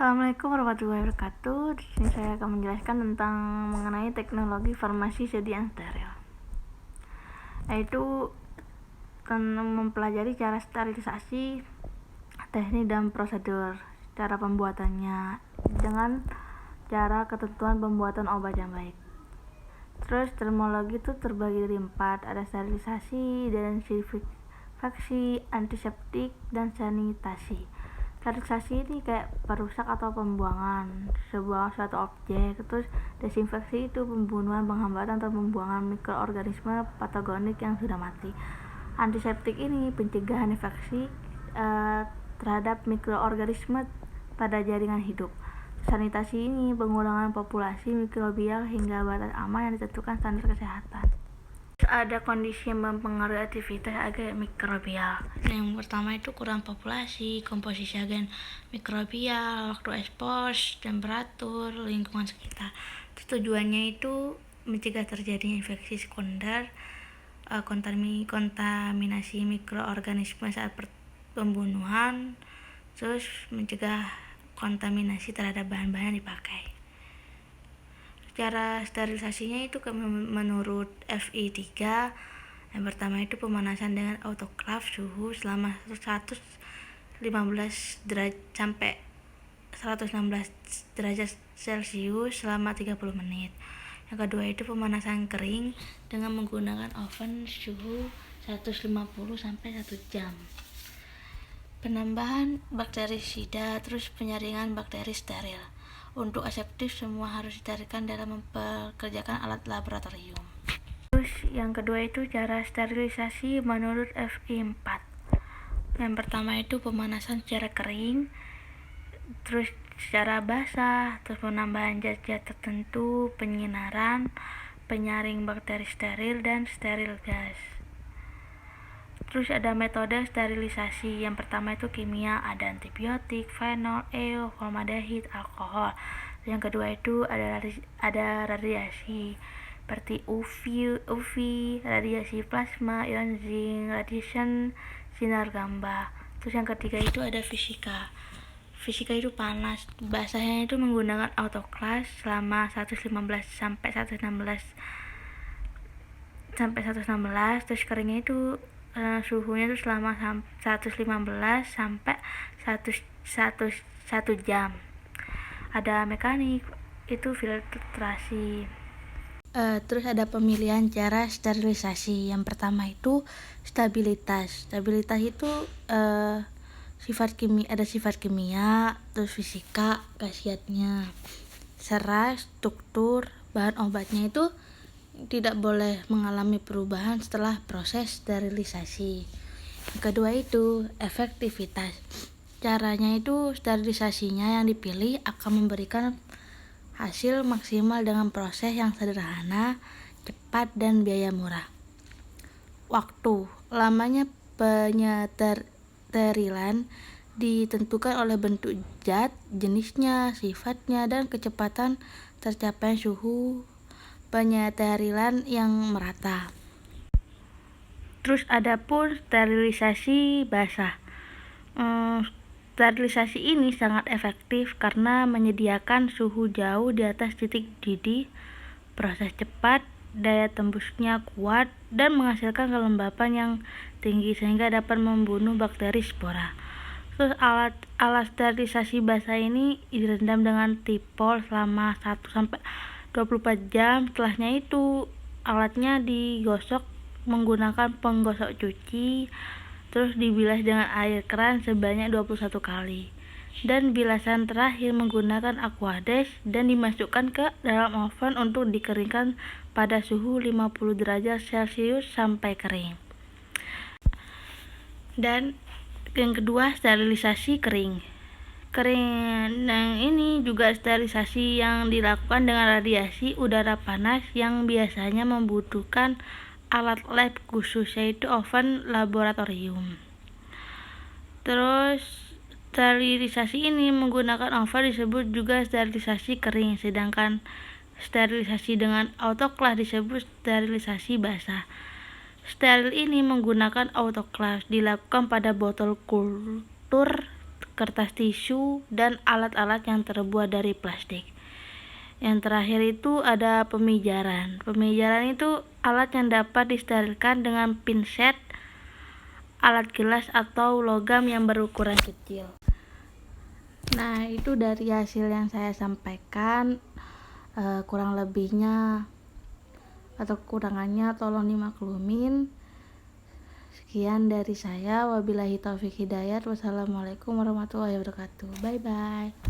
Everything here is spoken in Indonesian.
Assalamualaikum warahmatullahi wabarakatuh. Di sini saya akan menjelaskan tentang mengenai teknologi farmasi sediaan steril. Yaitu mempelajari cara sterilisasi, teknik dan prosedur, cara pembuatannya dengan cara ketentuan pembuatan obat yang baik. Terus terminologi itu terbagi dari 4, ada sterilisasi, desinfeksi, antiseptik, dan sanitasi. Sterilisasi ini kayak perusak atau pembuangan suatu objek. Terus desinfeksi itu pembunuhan, penghambatan atau pembuangan mikroorganisme patogenik yang sudah mati. Antiseptik ini pencegahan infeksi terhadap mikroorganisme pada jaringan hidup. Sanitasi ini pengurangan populasi mikrobial hingga batas aman yang ditentukan standar kesehatan. Ada kondisi yang mempengaruhi aktivitas agen mikrobial. Yang pertama itu kurang populasi, komposisi agen mikrobial, waktu ekspos, temperatur, lingkungan sekitar. Tujuannya itu mencegah terjadinya infeksi sekunder, kontaminasi mikroorganisme saat pembunuhan, terus mencegah kontaminasi terhadap bahan-bahan yang dipakai. Cara sterilisasinya itu menurut FI3. Yang pertama itu pemanasan dengan autoclave suhu selama 115 derajat sampai 116 derajat Celcius selama 30 menit. Yang kedua itu pemanasan kering dengan menggunakan oven suhu 150 sampai 1 jam. Penambahan bakterisida, terus penyaringan bakteri steril. Untuk aseptif semua harus disterilkan dalam mempekerjakan alat laboratorium. Terus yang kedua itu cara sterilisasi menurut FI4. Yang pertama itu pemanasan secara kering, terus secara basah, terus penambahan zat-zat tertentu, penyinaran, penyaring bakteri steril, dan steril gas. Terus ada metode sterilisasi. Yang pertama itu kimia, ada antibiotik, fenol, EO, formaldehid, alkohol. Yang kedua itu ada radiasi seperti UV, radiasi plasma, ion zinc, radiation, sinar gamma. Terus yang ketiga itu ada fisika. Fisika itu panas. Basahnya itu menggunakan autoclave selama 115 sampai 116. Terus keringnya itu suhunya itu selama 115 sampai 1 jam. Ada mekanik, itu filtrasi. Terus ada pemilihan cara sterilisasi. Yang pertama itu stabilitas. Stabilitas itu ada sifat kimia, terus fisika, khasiatnya, serat, struktur, bahan obatnya itu tidak boleh mengalami perubahan setelah proses sterilisasi. Yang kedua itu efektivitas. Caranya itu sterilisasinya yang dipilih akan memberikan hasil maksimal dengan proses yang sederhana, cepat, dan biaya murah. Waktu lamanya penyeterilan ditentukan oleh bentuk zat, jenisnya, sifatnya, dan kecepatan tercapai suhu penyeterilan yang merata. Terus ada pun sterilisasi basah. Sterilisasi ini sangat efektif karena menyediakan suhu jauh di atas titik didih, proses cepat, daya tembusnya kuat, dan menghasilkan kelembapan yang tinggi sehingga dapat membunuh bakteri spora. Terus alat sterilisasi basah ini direndam dengan tipol selama 1-24 jam. Setelahnya itu alatnya digosok menggunakan penggosok cuci, terus dibilas dengan air keran sebanyak 21 kali, dan bilasan terakhir menggunakan aquadesh dan dimasukkan ke dalam oven untuk dikeringkan pada suhu 50 derajat Celcius sampai kering. Dan yang kedua sterilisasi kering. Yang ini juga sterilisasi yang dilakukan dengan radiasi udara panas yang biasanya membutuhkan alat lab khusus, yaitu oven laboratorium. Terus sterilisasi ini menggunakan oven disebut juga sterilisasi kering, sedangkan sterilisasi dengan autoclave disebut sterilisasi basah. Steril ini menggunakan autoclave, dilakukan pada botol kultur kertas tisu, dan alat-alat yang terbuat dari plastik. Yang terakhir itu ada pemijaran. Pemijaran itu alat yang dapat disterilkan dengan pinset, alat gelas atau logam yang berukuran kecil. Nah, itu dari hasil yang saya sampaikan. Kurang lebihnya atau kekurangannya tolong dimaklumin. Sekian dari saya. Wabillahi taufik hidayat. Wassalamualaikum warahmatullahi wabarakatuh. Bye bye.